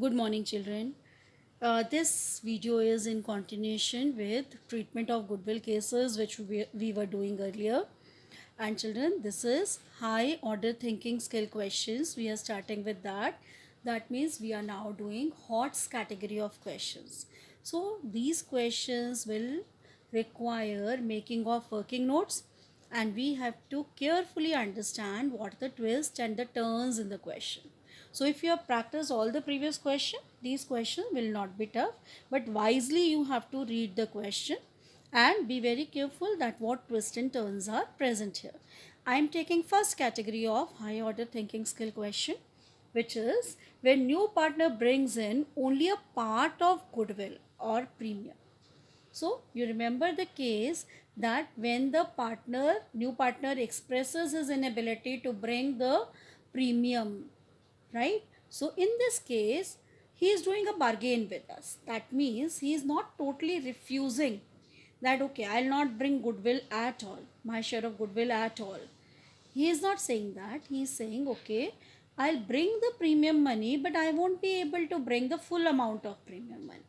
Good morning, children. This video is in continuation with treatment of goodwill cases, which we were doing earlier. And children, this is high order thinking skill questions. We are starting with that. That means we are now doing HOTS category of questions. So these questions will require making of working notes, and we have to carefully understand what the twist and the turns in the question. So if you have practiced all the previous question, these questions will not be tough, but wisely you have to read the question and be very careful that what twists and turns are present here. I am taking first category of high order thinking skill question, which is when new partner brings in only a part of goodwill or premium. So you remember the case that when the new partner expresses his inability to bring the premium, right? So in this case, he is doing a bargain with us. That means he is not totally refusing that, okay, I'll not bring goodwill at all, my share of goodwill at all. He is not saying that. He is saying, okay, I'll bring the premium money, but I won't be able to bring the full amount of premium money.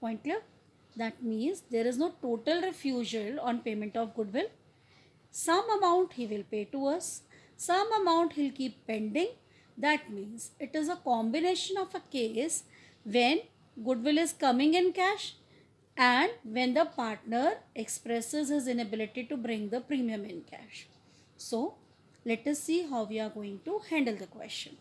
Point clear? That means there is no total refusal on payment of goodwill. Some amount he will pay to us, some amount he'll keep pending. That means it is a combination of a case when goodwill is coming in cash and when the partner expresses his inability to bring the premium in cash. So, let us see how we are going to handle the question.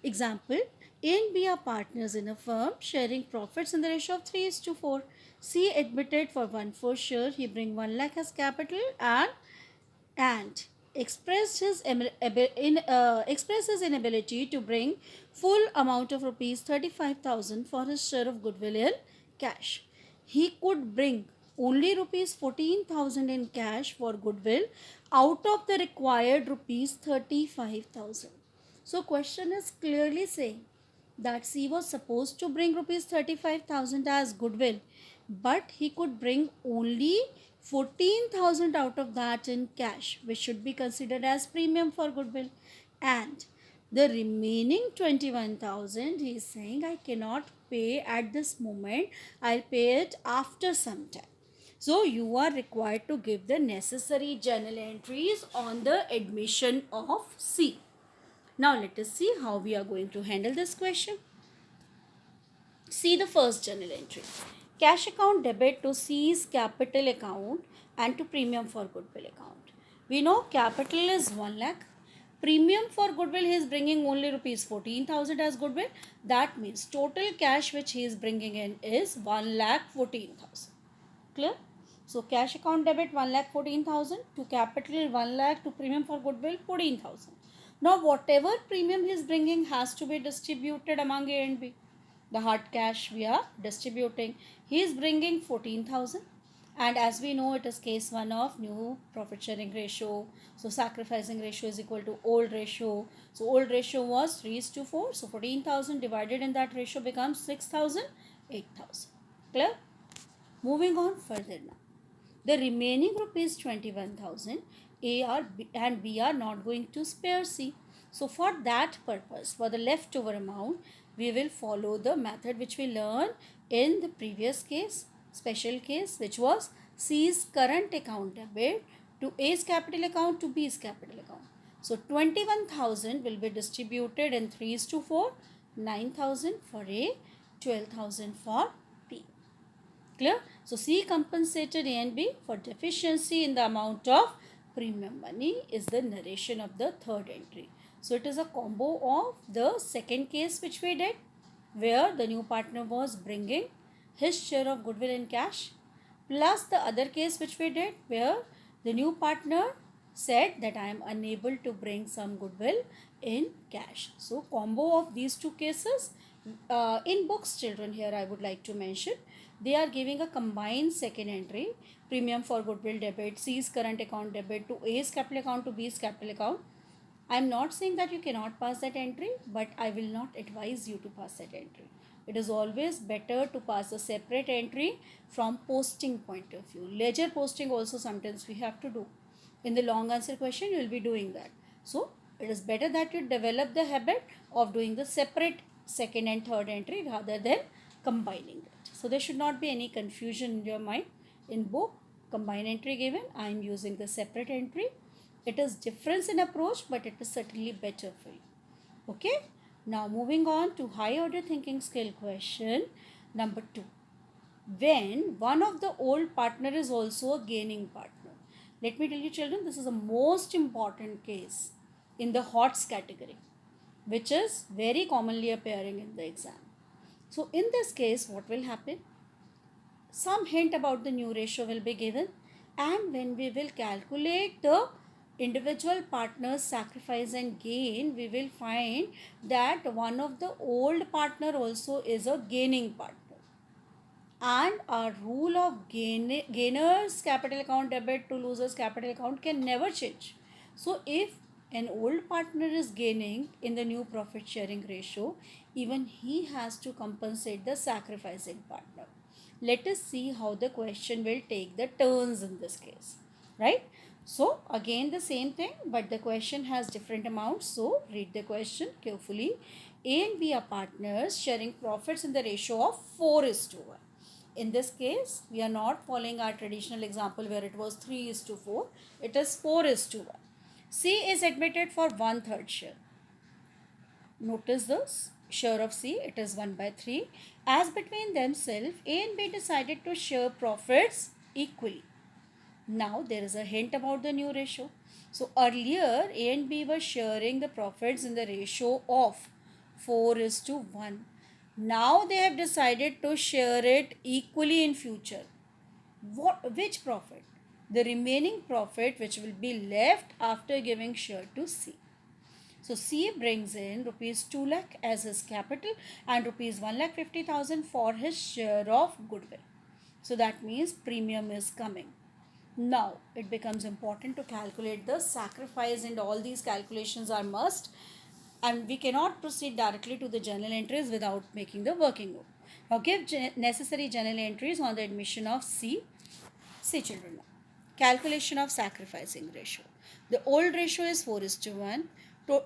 Example, A and B are partners in a firm sharing profits in the ratio of 3:4. C admitted for 1/4 share he bring 1 lakh as capital and expressed his inability to bring full amount of rupees 35,000 for his share of goodwill in cash. He could bring only rupees 14,000 in cash for goodwill out of the required rupees 35,000. So question is clearly saying that C was supposed to bring rupees 35,000 as goodwill, but he could bring only 14,000 out of that in cash, which should be considered as premium for goodwill. And the remaining 21,000, he is saying, I cannot pay at this moment, I'll pay it after some time. So you are required to give the necessary journal entries on the admission of C. Now let us see how we are going to handle this question. See the first journal entry. Cash account debit to C's capital account and to premium for goodwill account. We know capital is 1 lakh. Premium for goodwill he is bringing only rupees 14,000 as goodwill. That means total cash which he is bringing in is 1 lakh 14,000. Clear? So cash account debit 1 lakh 14,000 to capital 1 lakh to premium for goodwill 14,000. Now whatever premium he is bringing has to be distributed among A and B. The hard cash we are distributing. He is bringing 14,000 and as we know it is case 1 of new profit sharing ratio. So sacrificing ratio is equal to old ratio. So old ratio was 3:4. So 14,000 divided in that ratio becomes 6,000, 8,000. Clear? Moving on further now. The remaining rupees 21,000 and B are not going to spare C. So for that purpose, for the leftover amount, we will follow the method which we learned in the previous case, special case, which was C's current account debit to A's capital account to B's capital account. So 21,000 will be distributed in 3:4, 9,000 for A, 12,000 for B. Clear? So C compensated A and B for deficiency in the amount of premium money is the narration of the third entry. So it is a combo of the second case which we did where the new partner was bringing his share of goodwill in cash plus the other case which we did where the new partner said that I am unable to bring some goodwill in cash. So combo of these two cases in books, children, here I would like to mention they are giving a combined second entry premium for goodwill debit, C's current account debit to A's capital account to B's capital account. I am not saying that you cannot pass that entry, but I will not advise you to pass that entry. It is always better to pass a separate entry from posting point of view. Ledger posting also sometimes we have to do. In the long answer question, you will be doing that. So, it is better that you develop the habit of doing the separate second and third entry rather than combining it. So there should not be any confusion in your mind. In book, combined entry given, I am using the separate entry. It is difference in approach, but it is certainly better for you. Okay. Now moving on to high order thinking skill question number 2. When one of the old partner is also a gaining partner. Let me tell you children, this is the most important case in the HOTS category, which is very commonly appearing in the exam. So in this case, what will happen? Some hint about the new ratio will be given, and when we will calculate the individual partner's sacrifice and gain, we will find that one of the old partner also is a gaining partner. And our rule of gainers capital account debit to losers capital account can never change. So if an old partner is gaining in the new profit sharing ratio, even he has to compensate the sacrificing partner. Let us see how the question will take the turns in this case, right? So again the same thing, but the question has different amounts. So read the question carefully. A and B are partners sharing profits in the ratio of 4:1. In this case, we are not following our traditional example where it was 3:4. It is 4:1. C is admitted for 1/3 share. Notice this share of C, it is 1/3. As between themselves, A and B decided to share profits equally. Now there is a hint about the new ratio. So earlier A and B were sharing the profits in the ratio of 4:1. Now they have decided to share it equally in future. Which profit? The remaining profit which will be left after giving share to C. So C brings in rupees 2 lakh as his capital and rupees 1,50,000 for his share of goodwill. So that means premium is coming. Now it becomes important to calculate the sacrifice, and all these calculations are must, and we cannot proceed directly to the journal entries without making the working note. Now give necessary journal entries on the admission of C. See children now. Calculation of sacrificing ratio. The old ratio is 4:1.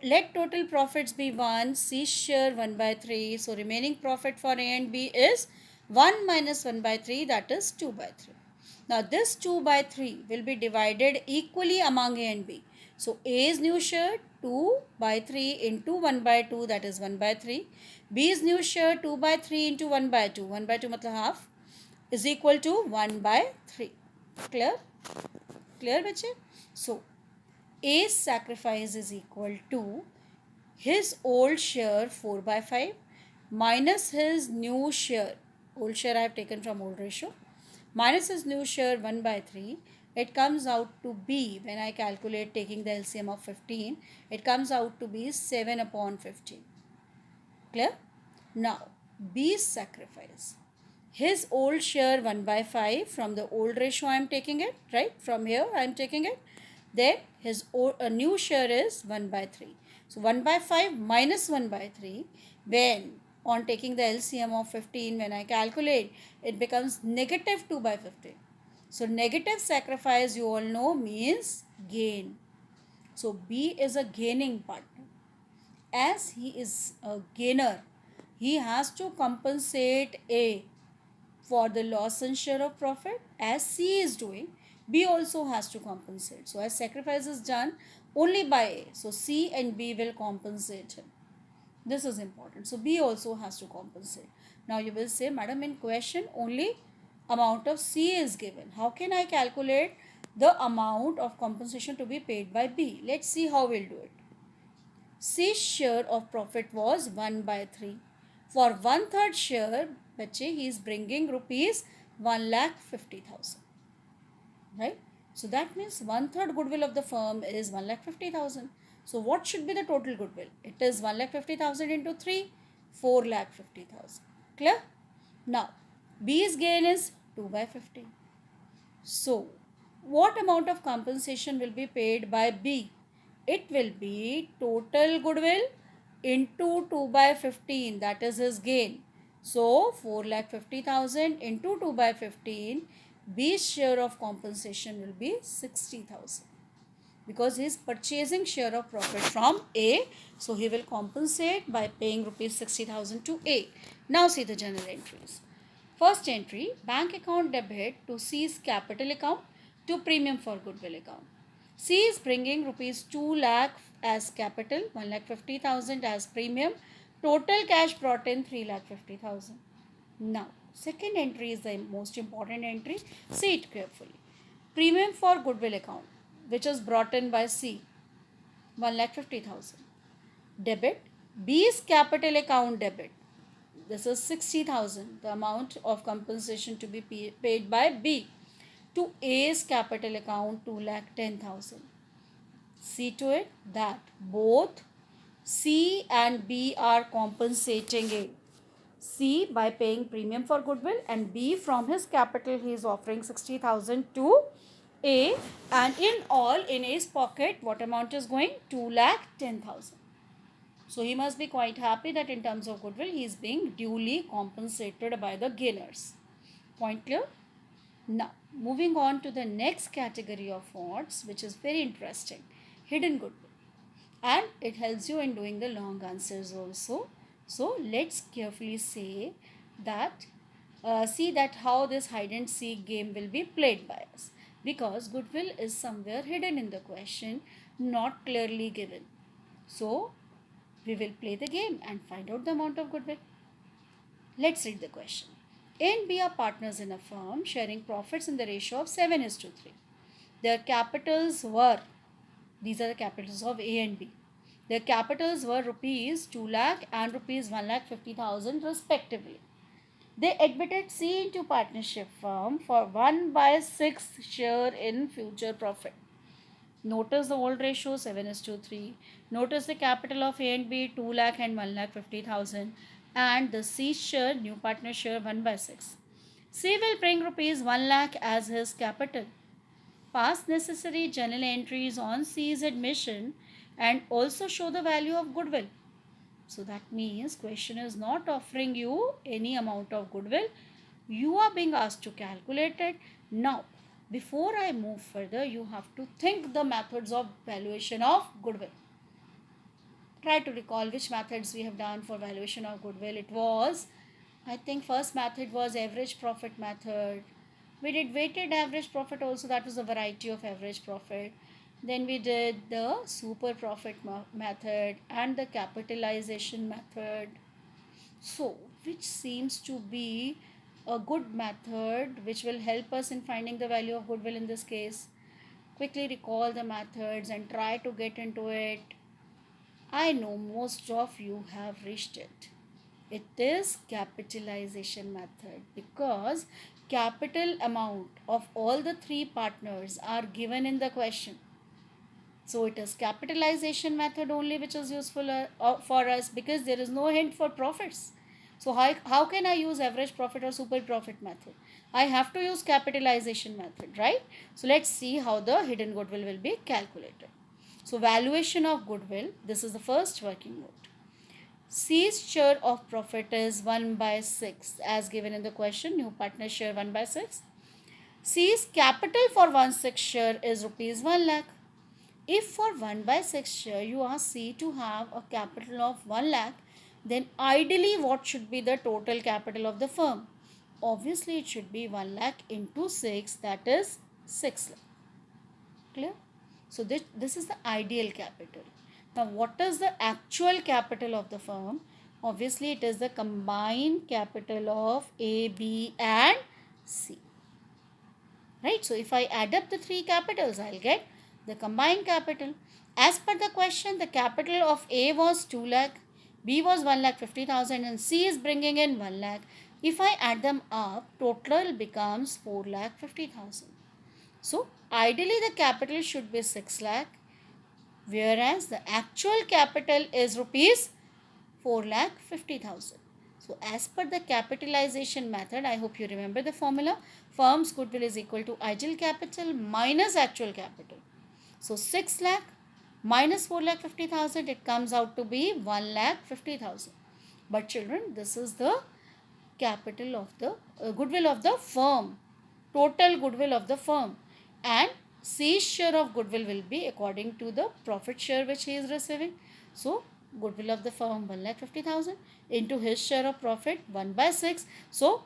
Let total profits be 1. C share 1/3. So remaining profit for A and B is 1 minus 1/3, that is 2/3. Now this 2/3 will be divided equally among A and B. So A's new share 2/3 into 1/2, that is 1/3. B's new share 2/3 into 1/2. 1/2 matlab half is equal to 1/3. Clear? Clear bache? So A's sacrifice is equal to his old share 4/5 minus his new share. Old share I have taken from old ratio. Minus his new share 1/3. It comes out to be, when I calculate taking the LCM of 15, it comes out to be 7/15. Clear? Now B's sacrifice. His old share 1/5 from the old ratio I am taking it, right? From here I am taking it. Then his new share is 1/3. So 1/5 minus 1/3, when on taking the LCM of 15, when I calculate, it becomes negative 2/15. So negative sacrifice, you all know, means gain. So B is a gaining partner. As he is a gainer, he has to compensate A for the loss and share of profit. As C is doing, B also has to compensate. So as sacrifice is done only by A, so C and B will compensate him. This is important. So B also has to compensate. Now you will say, madam, in question only amount of C is given. How can I calculate the amount of compensation to be paid by B? Let's see how we'll do it. C's share of profit was 1/3. For 1/3 share, he is bringing rupees 1,50,000. Right? So that means 1/3 goodwill of the firm is 1,50,000. So what should be the total goodwill? It is 1,50,000 into 3, 4,50,000. Clear? Now, B's gain is 2/50. So, what amount of compensation will be paid by B? It will be total goodwill into 2/15, that is his gain. So 4,50,000 into 2/15, B's share of compensation will be 60,000. because he is purchasing share of profit from A. So he will compensate by paying rupees 60,000 to A. Now see the journal entries. First entry, bank account debit to C's capital account to premium for goodwill account. C is bringing rupees 2 lakh as capital, 1,50,000 as premium. Total cash brought in 3,50,000. Now, second entry is the most important entry. See it carefully. Premium for goodwill account, which is brought in by C, 1,50,000. Debit, B's capital account debit. This is 60,000, the amount of compensation to be paid by B. To A's capital account, 2,10,000. See to it that both C and B are compensating A. C by paying premium for goodwill, and B from his capital he is offering 60,000 to A, and in all in A's pocket what amount is going? 2,10,000. So he must be quite happy that in terms of goodwill he is being duly compensated by the gainers. Point clear? Now moving on to the next category of odds, which is very interesting, hidden goodwill, and it helps you in doing the long answers also. So let's carefully say that see that how this hide and seek game will be played by us, because goodwill is somewhere hidden in the question, not clearly given. So we will play the game and find out the amount of goodwill. Let's read the question. A and B are partners in a firm sharing profits in the ratio of 7:3. Their capitals were, these are the capitals of A and B. Their capitals were rupees 2 lakh and rupees 1,50,000 respectively. They admitted C into partnership firm for 1/6 share in future profit. Notice the old ratio 7:3. Notice the capital of A and B 2 lakh and 1,50,000, and the C share, new partner share, 1/6. C will bring rupees 1 lakh as his capital. Pass necessary journal entries on C's admission and also show the value of goodwill. So that means question is not offering you any amount of goodwill. You are being asked to calculate it. Now, before I move further, you have to think the methods of valuation of goodwill. Try to recall which methods we have done for valuation of goodwill. It was, I think first method was average profit method. We did weighted average profit also, that was a variety of average profit. Then we did the super profit method and the capitalization method. So, which seems to be a good method which will help us in finding the value of goodwill in this case? Quickly recall the methods and try to get into it. I know most of you have reached it. It is capitalization method, because capital amount of all the three partners are given in the question. So it is capitalization method only which is useful for us, because there is no hint for profits. So how can I use average profit or super profit method? I have to use capitalization method, right? So let's see how the hidden goodwill will be calculated. So valuation of goodwill, this is the first working note. C's share of profit is 1/6 as given in the question, new partner share 1/6. C's capital for 1/6 share is rupees 1 lakh. If for 1/6 share you ask C to have a capital of 1 lakh, then ideally what should be the total capital of the firm? Obviously it should be 1 lakh into 6, that is 6 lakh. Clear? So this is the ideal capital. Now what is the actual capital of the firm? Obviously it is the combined capital of A, B and C. Right? So if I add up the three capitals, I'll get the combined capital. As per the question, the capital of A was 2 lakh, B was 1,50,000 and C is bringing in 1 lakh. If I add them up, total becomes 4,50,000. So ideally the capital should be 6 lakh, whereas the actual capital is rupees 4,50,000. So as per the capitalization method, I hope you remember the formula. Firm's goodwill is equal to ideal capital minus actual capital. So 6 lakh minus 4,50,000, it comes out to be 1,50,000. But children, this is the capital of the goodwill of the firm, total goodwill of the firm, and C's share of goodwill will be according to the profit share which he is receiving. So goodwill of the firm 1,50,000 into his share of profit 1 by 6. So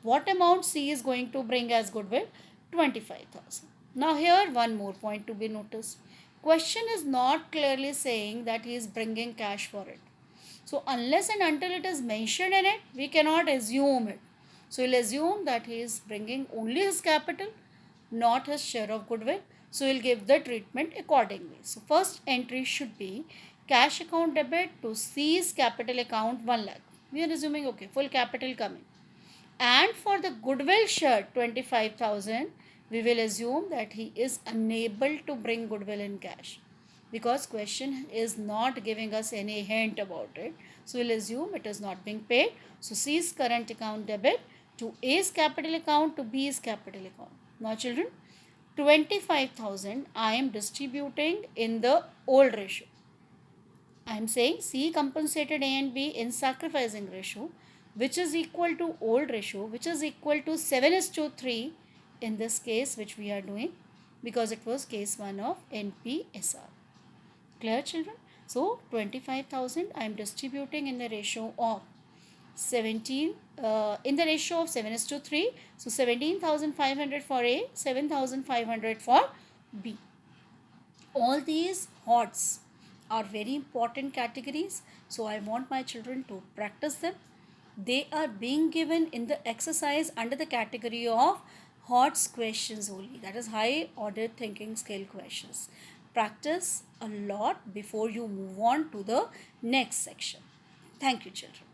what amount C is going to bring as goodwill? 25,000. Now here one more point to be noticed. Question is not clearly saying that he is bringing cash for it. So unless and until it is mentioned in it, we cannot assume it. So we'll assume that he is bringing only his capital, not his share of goodwill. So we'll give the treatment accordingly. So first entry should be cash account debit to C's capital account 1 lakh. We are assuming okay, full capital coming. And for the goodwill share 25,000, we will assume that he is unable to bring goodwill in cash, because question is not giving us any hint about it. So we'll assume it is not being paid. So C's current account debit to A's capital account to B's capital account. Now children, 25,000 I am distributing in the old ratio. I am saying C compensated A and B in sacrificing ratio, which is equal to old ratio, which is equal to 7:3 in this case which we are doing, because it was case 1 of NPSR. Clear children? So 25,000 I am distributing in the ratio of 17 in the ratio of 7:3. So 17,500 for A, 7,500 for B. All these HOTS are very important categories. So I want my children to practice them. They are being given in the exercise under the category of HOTS questions only. That is high order thinking skill questions. Practice a lot before you move on to the next section. Thank you children.